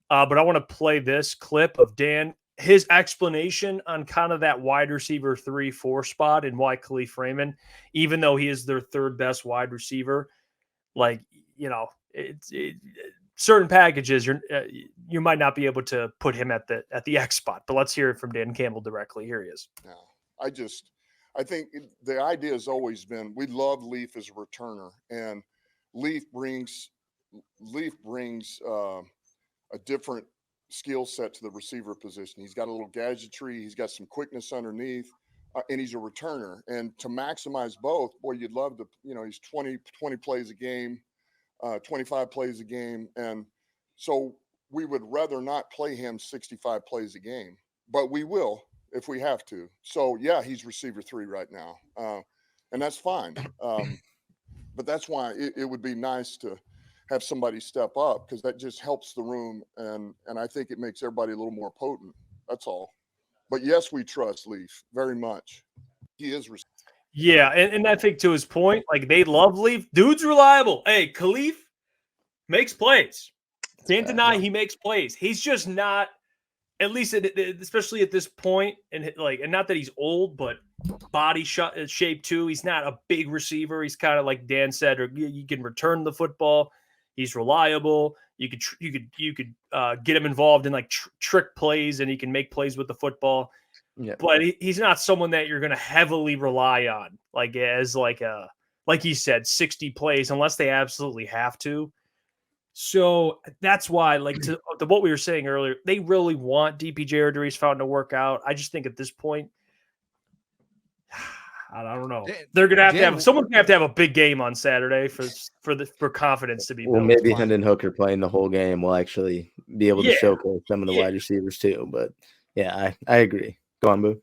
But I want to play this clip of Dan, his explanation on kind of that wide receiver 3-4 spot and why Khalif Raymond, even though he is their third best wide receiver, like, certain packages you might not be able to put him at the X spot. But let's hear it from Dan Campbell directly. Here he is. No, I think the idea has always been we love Leaf as a returner, and Leaf brings a different skill set to the receiver position. He's got a little gadgetry. He's got some quickness underneath, and he's a returner. And to maximize both, boy, you'd love to, he's 20 plays a game, 25 plays a game. And so we would rather not play him 65 plays a game, but we will if we have to. So, yeah, he's receiver 3 right now, and that's fine. But that's why it would be nice to have somebody step up, because that just helps the room, and I think it makes everybody a little more potent. That's all. But yes, we trust Leaf very much. He is. Yeah, and I think to his point, like, they love Leaf. Dude's reliable. Hey, Khalif makes plays. Can't deny he makes plays. He's just not, at least especially at this point, and not that he's old, but body shape too. He's not a big receiver. He's kind of like Dan said, or you can return the football. He's reliable. You could get him involved in like trick plays, and he can make plays with the football. Yeah. But he's not someone that you're going to heavily rely on, like as like he said, 60 plays unless they absolutely have to. So that's why, like, to what we were saying earlier, they really want DPJ or Darius Fountain to work out. I just think at this point, I don't know. They're gonna have to have someone's gonna have to have a big game on Saturday for confidence to be built. Well, maybe Hendon Hooker playing the whole game will actually be able to showcase some of the wide receivers too. But yeah, I agree. Go on, Boo.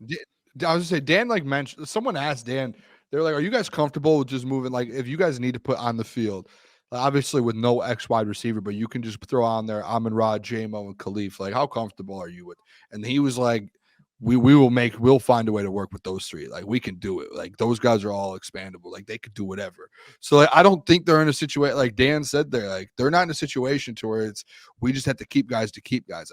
I was gonna say, Dan mentioned, someone asked Dan, they're like, are you guys comfortable with just moving? Like, if you guys need to put on the field, obviously with no X wide receiver, but you can just throw on there Amon-Ra, J-Mo, and Khalif. Like, how comfortable are you with? And he was like, we'll find a way to work with those 3. Like, we can do it. Like, those guys are all expandable. Like, they could do whatever. So, like, I don't think they're in a situation, like Dan said there, like, they're not in a situation to where it's, we just have to keep guys.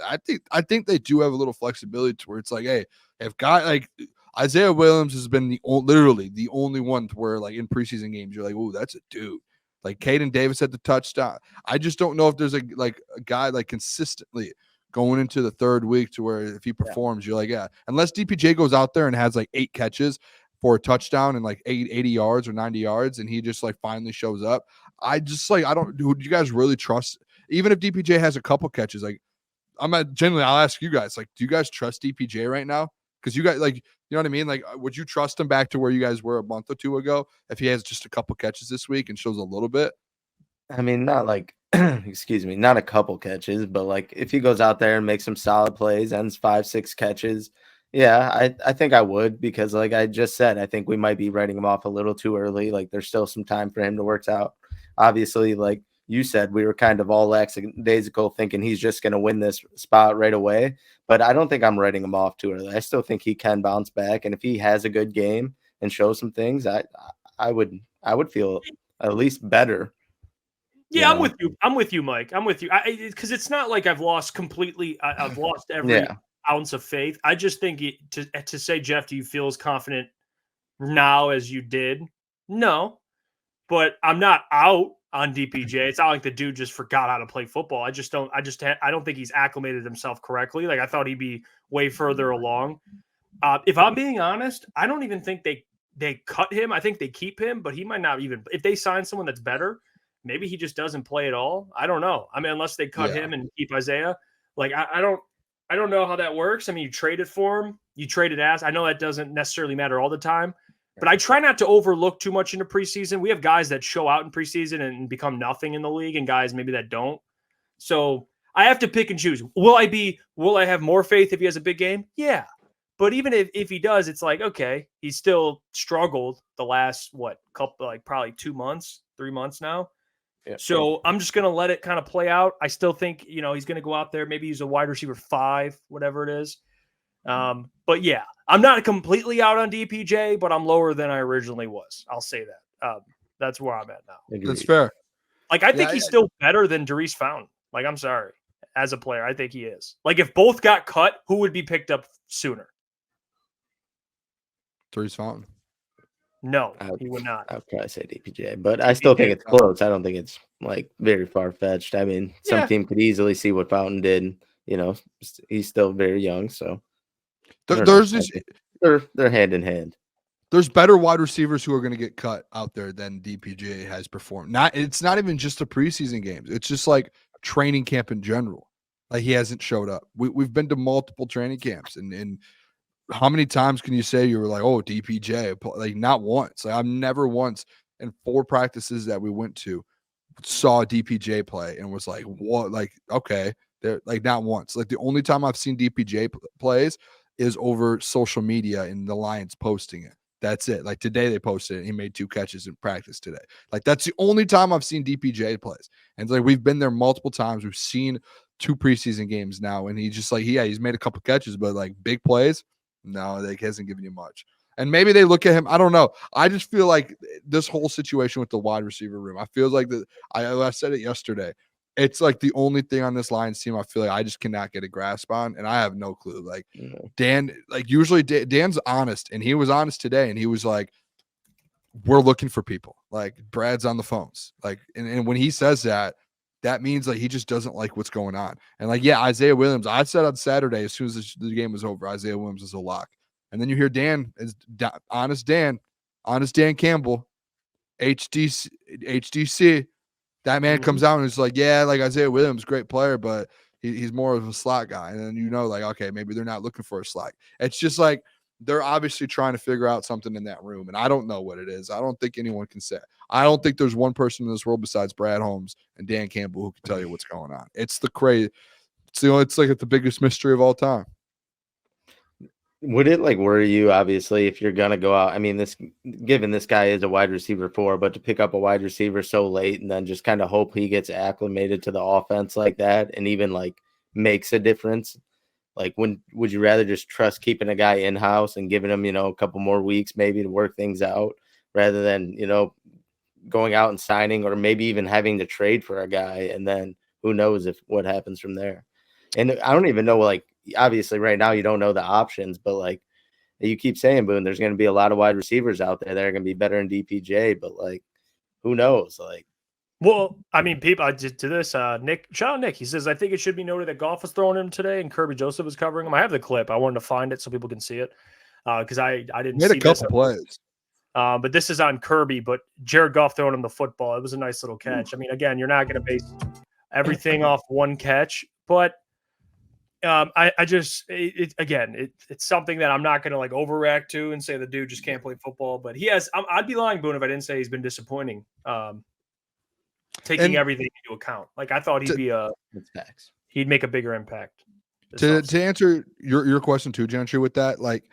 I think they do have a little flexibility to where it's like, hey, if guy like Isaiah Williams has been literally the only one to where, like, in preseason games, you're like, oh, that's a dude. Like, Caden Davis had the touchdown. I just don't know if there's a guy like consistently going into the 3rd week to where if he performs, you're like, yeah. Unless DPJ goes out there and has like 8 catches for a touchdown and like 80 yards or 90 yards, and he just like finally shows up. I just like, do you guys really trust? Even if DPJ has a couple catches, like I'll ask you guys, like, do you guys trust DPJ right now? Because you guys, like, you know what I mean? Like, would you trust him back to where you guys were a month or 2 ago if he has just a couple catches this week and shows a little bit? I mean, not like, excuse me, not a couple catches, but like if he goes out there and makes some solid plays, ends 5-6 catches, yeah, I think I would, because like I just said, I think we might be writing him off a little too early. Like, there's still some time for him to work out. Obviously, like you said, we were kind of all lackadaisical thinking he's just going to win this spot right away. But I don't think I'm writing him off too early. I still think he can bounce back. And if he has a good game and shows some things, I would feel at least better. Yeah, I'm with you. I'm with you, Mike. I'm with you. Because it's not like I've lost completely. I've lost every ounce of faith. I just think to say, Jeff, do you feel as confident now as you did? No, but I'm not out on DPJ. It's not like the dude just forgot how to play football. I don't think he's acclimated himself correctly. Like, I thought he'd be way further along. If I'm being honest, I don't even think they cut him. I think they keep him, but he might not even. If they sign someone that's better, maybe he just doesn't play at all. I don't know. I mean, unless they cut him and keep Isaiah. Like, I don't know how that works. I mean, you traded for him. You traded ass. I know that doesn't necessarily matter all the time. But I try not to overlook too much into preseason. We have guys that show out in preseason and become nothing in the league, and guys maybe that don't. So I have to pick and choose. Will I have more faith if he has a big game? Yeah. But even if he does, it's like, okay, he's still struggled the last, probably 2 months, 3 months now. Yeah. So I'm just going to let it kind of play out. I still think, he's going to go out there. Maybe he's a wide receiver 5, whatever it is. But yeah, I'm not completely out on DPJ, but I'm lower than I originally was. I'll say that. That's where I'm at now. That's fair. Like, I think he's still better than Darius Fountain. Like, I'm sorry. as a player. I think he is. Like, if both got cut, who would be picked up sooner? Therese Fountain. No, he would not. I would probably say DPJ, but I still think it's close. I don't think it's like very far fetched. I mean, some team could easily see what Fountain did. You know, he's still very young, so there's this. They're hand in hand. There's better wide receivers who are going to get cut out there than DPJ has performed. It's not even just the preseason games. It's just like training camp in general. Like, he hasn't showed up. We've been to multiple training camps, and how many times can you say you were like, oh, DPJ? Like, not once. Like, I've never once in 4 practices that we went to saw DPJ play and was like, what? Like, okay, they're like, not once. Like, the only time I've seen DPJ plays is over social media and the Lions posting it. That's it. Like, today they posted it. He made 2 catches in practice today. Like, that's the only time I've seen DPJ plays. And like, we've been there multiple times. We've seen 2 preseason games now, and he just like, he's made a couple catches, but like big plays, no, like, hasn't given you much. And maybe they look at him. I don't know. I just feel like this whole situation with the wide receiver room, I feel like that. I said it yesterday. It's like the only thing on this Lions team I feel like I just cannot get a grasp on, and I have no clue. Like, Dan, like, usually Dan's honest, and he was honest today, and he was like, we're looking for people. Like, Brad's on the phones. Like, and when he says that, that means like he just doesn't like what's going on. And like, yeah, Isaiah Williams, I said on Saturday, as soon as the game was over, Isaiah Williams is a lock. And then you hear Dan, honest Dan Campbell, HDC. That man comes out and is like, yeah, like, Isaiah Williams, great player, but he's more of a slot guy. And then, you know, like, okay, maybe they're not looking for a slot. It's just like, they're obviously trying to figure out something in that room, and I don't know what it is. I don't think anyone can say. I don't think there's one person in this world besides Brad Holmes and Dan Campbell who can tell you what's going on. It's the crazy. It's like the biggest mystery of all time. Would it like worry you, obviously, if you're gonna go out? I mean, given this guy is a wide receiver 4, but to pick up a wide receiver so late and then just kind of hope he gets acclimated to the offense like that and even like makes a difference. Like, would you rather just trust keeping a guy in-house and giving him, you know, a couple more weeks maybe to work things out rather than, you know, going out and signing or maybe even having to trade for a guy and then who knows what happens from there. And I don't even know, like, obviously right now you don't know the options, but like you keep saying, Boone, there's going to be a lot of wide receivers out there that are going to be better than DPJ, but like, who knows? Like, well, I mean, people to this, Nick, shout out Nick. He says, I think it should be noted that Goff was throwing him today and Kirby Joseph was covering him. I have the clip. I wanted to find it so people can see it because I didn't see a couple plays. But this is on Kirby, but Jared Goff throwing him the football. It was a nice little catch. I mean, again, you're not going to base everything off one catch, but it's something that I'm not going to like overreact to and say the dude just can't play football, but he has. I'd be lying, Boone, if I didn't say he's been disappointing. Taking everything into account, like I thought he'd make a bigger impact. To answer your question too, Gentry, with that, like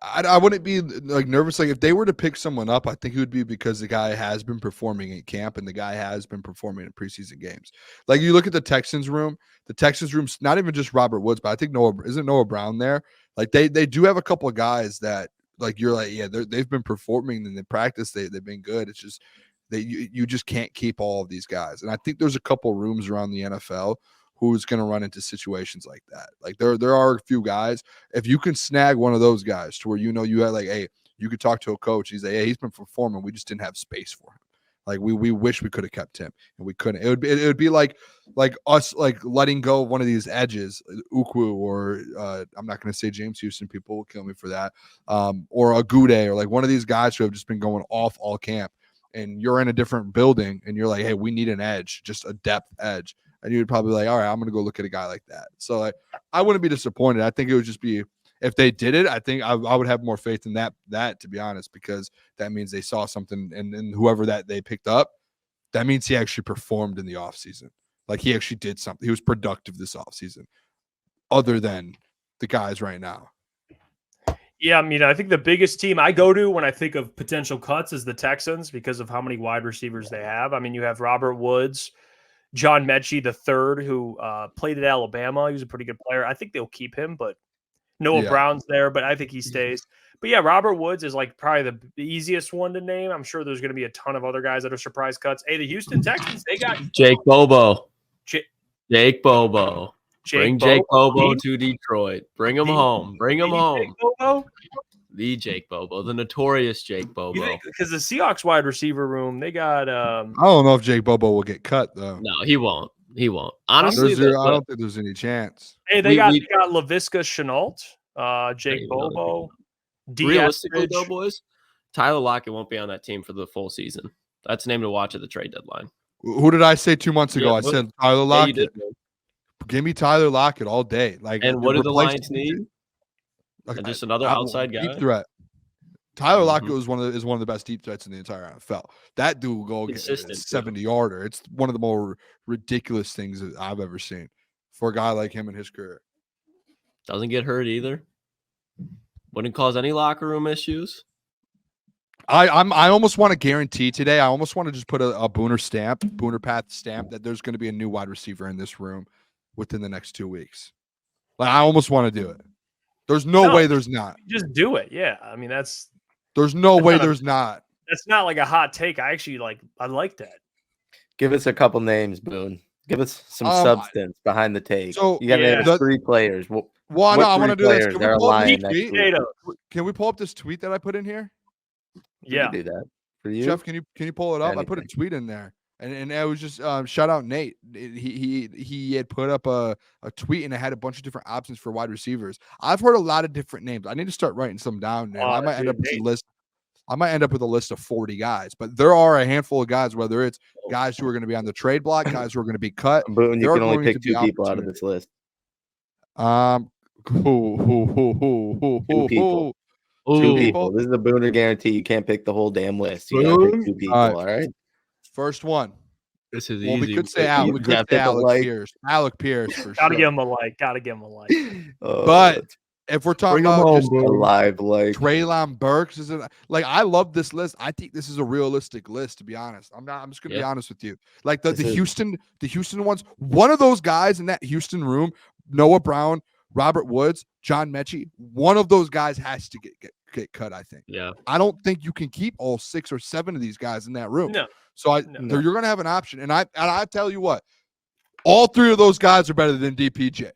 I wouldn't be like nervous. Like if they were to pick someone up, I think it would be because the guy has been performing at camp and the guy has been performing in preseason games. Like you look at the Texans room's not even just Robert Woods, but I think Noah Brown there. Like they do have a couple of guys that like you're like, yeah, they've been performing in the practice. They've been good. It's just that you just can't keep all of these guys. And I think there's a couple rooms around the NFL who's going to run into situations like that. Like there are a few guys. If you can snag one of those guys to where you know you had like, hey, you could talk to a coach. He's like, hey, he's been performing. We just didn't have space for him. Like we wish we could have kept him and we couldn't. It would be like us like letting go of one of these edges, Ukwu or I'm not going to say James Houston. People will kill me for that. Or a Goudet or like one of these guys who have just been going off all camp. And you're in a different building and you're like, hey, we need an edge, just a depth edge. And you'd probably be like, all right, I'm going to go look at a guy like that. So like, I wouldn't be disappointed. I think it would just be, if they did it, I think I would have more faith in that to be honest, because that means they saw something and whoever that they picked up, that means he actually performed in the offseason. Like he actually did something. He was productive this offseason other than the guys right now. Yeah, I mean, I think the biggest team I go to when I think of potential cuts is the Texans because of how many wide receivers they have. I mean, you have Robert Woods, John Mechie III, who played at Alabama. He was a pretty good player. I think they'll keep him, but Noah Brown's there, but I think he stays. But yeah, Robert Woods is like probably the easiest one to name. I'm sure there's going to be a ton of other guys that are surprise cuts. Hey, the Houston Texans, they got Jake Bobo. Jake Bobo. Bring Jake Bobo to Detroit. Bring him home. Bring him home. The Jake Bobo, the notorious Jake Bobo. Because the Seahawks wide receiver room, they got. I don't know if Jake Bobo will get cut though. No, he won't. He won't. Honestly, I don't think there's any chance. Hey, they got Laviska Shenault, Jake Bobo. Realistically, though, boys, Tyler Lockett won't be on that team for the full season. That's a name to watch at the trade deadline. Who did I say 2 months ago? I said Tyler Lockett. Yeah, give me Tyler Lockett all day. And what do the Lions need? Just another outside guy. Deep threat. Tyler Lockett is one of the best deep threats in the entire NFL. That dude will go get a 70-yarder. It's one of the more ridiculous things that I've ever seen for a guy like him in his career. Doesn't get hurt either. Wouldn't cause any locker room issues. I almost want to guarantee today. I almost want to just put a Booner Path stamp that there's going to be a new wide receiver in this room within the next 2 weeks. Like I almost want to do it. There's no way there's not. Just do it. Yeah. I mean, there's no way there's not. That's not like a hot take. I like that. Give us a couple names, Boone. Give us some substance behind the take. So you got to name 3 players. No, I want to do this. Can we pull up this tweet that I put in here? Yeah. Do that for you, Jeff. Can you pull it up? I put a tweet in there, and I was just shout out Nate. He had put up a tweet and it had a bunch of different options for wide receivers. I've heard a lot of different names. I need to start writing some down now. I might end up with a list. I might end up with a list of 40 guys, but there are a handful of guys, whether it's guys who are going to be on the trade block, guys who are going to be cut. Boone, you can only pick 2 people out of this list. Two people. This is a Booner guarantee. You can't pick the whole damn list. You gotta pick 2 people. All right. First one. This is easy. We could say Alec. We could say Alec Pierce. Alec Pierce for sure. Gotta give him a like. But if we're talking about just live like Treylon Burks, I love this list. I think this is a realistic list, to be honest. I'm just gonna be honest with you. Like the Houston ones, one of those guys in that Houston room, Noah Brown, Robert Woods, John Mechie, one of those guys has to get cut, I think. Yeah. I don't think you can keep all 6 or 7 of these guys in that room. No. So you're going to have an option. And I tell you what, all 3 of those guys are better than DPJ.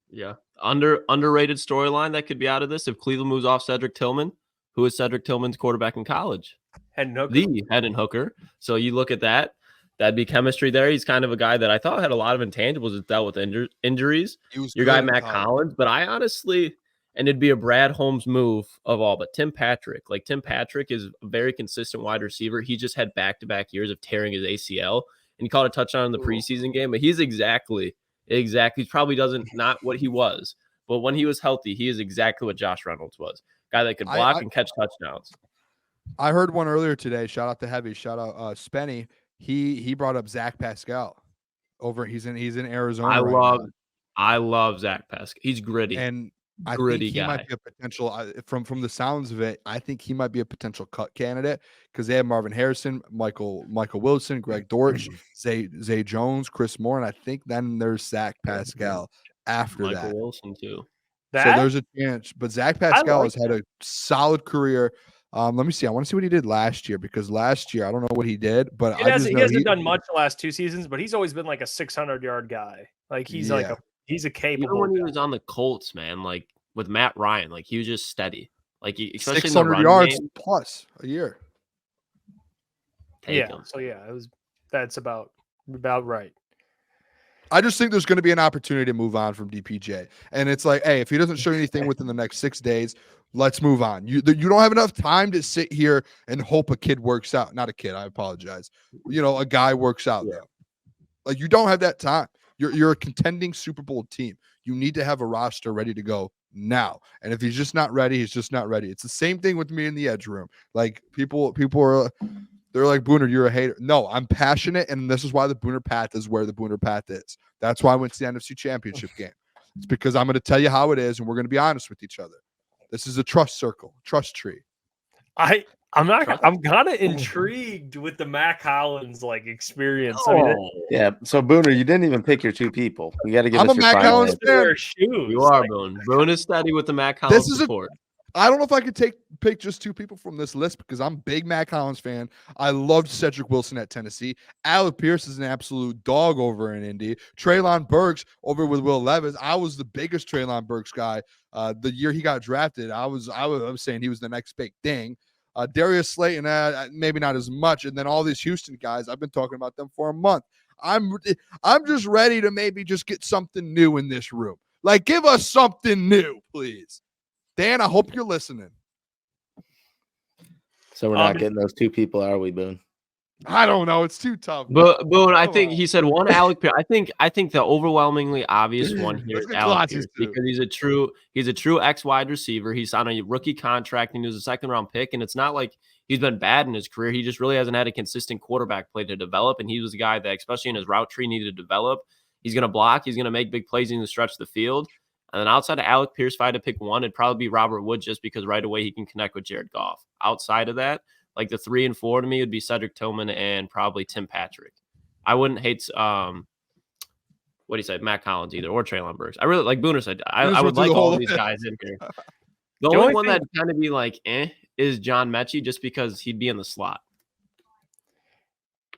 Yeah. Underrated storyline that could be out of this if Cleveland moves off Cedric Tillman, who was Cedric Tillman's quarterback in college. Hendon Hooker. So you look at that. That'd be chemistry there. He's kind of a guy that I thought had a lot of intangibles that dealt with injuries. Your guy, Matt Collins. But I honestly, and it'd be a Brad Holmes move of all, but Tim Patrick. Like Tim Patrick is a very consistent wide receiver. He just had back-to-back years of tearing his ACL, and he caught a touchdown in the preseason game. But he's exactly. He probably not what he was. But when he was healthy, he is exactly what Josh Reynolds was. Guy that could block and catch touchdowns. I heard one earlier today. Shout out to Heavy. Shout out Spenny. He brought up Zach Pascal over. He's in Arizona. I love Zach Pascal. He's gritty, and I think he might be a potential. From the sounds of it, I think he might be a potential cut candidate because they have Marvin Harrison, Michael Wilson, Greg Dortch, Zay Jones, Chris Moore, and I think then there's Zach Pascal after that. Michael Wilson too. So there's a chance, but Zach Pascal has had a solid career. Let me see. I want to see what he did last year because last year I don't know what he did, but he hasn't done much the last 2 seasons. But he's always been like a 600-yard guy. Like he's he's a capable. Even when he was on the Colts, man, like with Matt Ryan, like he was just steady. Like especially 600 yards plus a year. That's about right. I just think there's going to be an opportunity to move on from DPJ, and it's like, hey, if he doesn't show anything within the next 6 days. Let's move on. You don't have enough time to sit here and hope a kid works out. Not a kid. I apologize. A guy works out. Yeah. Like you don't have that time. You're a contending Super Bowl team. You need to have a roster ready to go now. And if he's just not ready, he's just not ready. It's the same thing with me in the edge room. Like people are, they're like, Booner, you're a hater. No, I'm passionate, and this is why the Booner Path is where the Booner Path is. That's why I went to the NFC Championship game. It's because I'm going to tell you how it is, and we're going to be honest with each other. This is a trust circle, trust tree. I'm kind of intrigued with the Mac Hollins experience. Yeah. So Booner, you didn't even pick your 2 people. You got to give us your Mac Hollins fan. You are Boone. Boone is steady with the Mac Hollins support. I don't know if I could pick just 2 people from this list because I'm a big Matt Collins fan. I loved Cedric Wilson at Tennessee. Alec Pierce is an absolute dog over in Indy. Treylon Burks over with Will Levis. I was the biggest Treylon Burks guy the year he got drafted. I was saying he was the next big thing. Darius Slayton, maybe not as much. And then all these Houston guys, I've been talking about them for a month. I'm just ready to maybe just get something new in this room. Like, give us something new, please. Dan, I hope you're listening. So we're not getting those 2 people, are we, Boone? I don't know. It's too tough. But Boone, I think he said one Alec Pierce. I think the overwhelmingly obvious one here is Alec Pierce because he's a true X wide receiver. He's on a rookie contract and he was a 2nd-round pick. And it's not like he's been bad in his career. He just really hasn't had a consistent quarterback play to develop. And he was a guy that, especially in his route tree, needed to develop. He's going to block. He's going to make big plays in the stretch of the field. And then outside of Alec Pierce, if I had to pick one, it'd probably be Robert Woods just because right away he can connect with Jared Goff. Outside of that, like the 3 and 4 to me would be Cedric Tillman and probably Tim Patrick. I wouldn't hate what do you say, Matt Collins either, or Treylon Burks. I really, like Booner said, I would like all these guys in here. The only one that'd kind of be like, is John Mechie just because he'd be in the slot.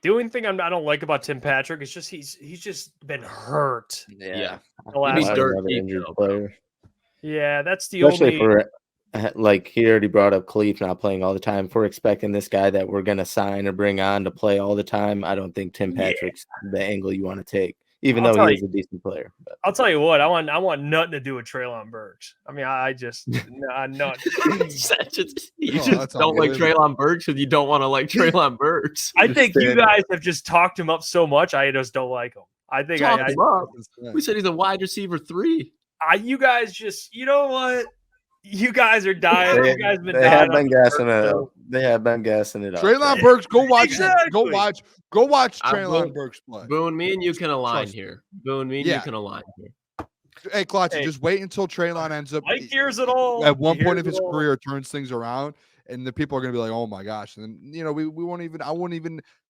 The only thing I don't like about Tim Patrick is just he's just been hurt. Yeah. He's another injured player. Yeah, that's the Especially only. Like he already brought up Khalif not playing all the time. If we're expecting this guy that we're going to sign or bring on to play all the time, I don't think Tim Patrick's the angle you want to take, even though he is a decent player. But. I'll tell you what, I want nothing to do with Treylon Burks. I mean, I just not. You just don't like Treylon Burks because you don't want to like Treylon Burks. I think you guys have just talked him up so much. I just don't like him. I think we said he's a wide receiver 3. You guys just, you know what? You guys are dying. They have been gassing it up. They have been gassing it up. Treylon Burks, go watch. Go watch Treylon Burks play. Boone, me and you can align here. Boone, me and you can align here. Hey, Klotz, just wait until Treylon ends up. Mike hears it all. At one point of his career, turns things around, and the people are going to be like, "Oh my gosh!" And then we won't even.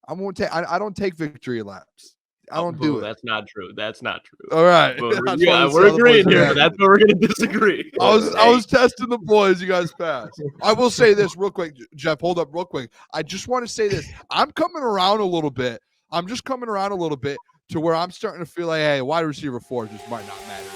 I don't take victory laps. I don't do it. That's not true. That's not true. All right. We're agreeing here, but that's where we're going to disagree. I was testing the boys. You guys passed. I will say this real quick, Jeff. Hold up real quick. I just want to say this. I'm coming around a little bit. I'm just coming around a little bit to where I'm starting to feel like, hey, wide receiver 4 just might not matter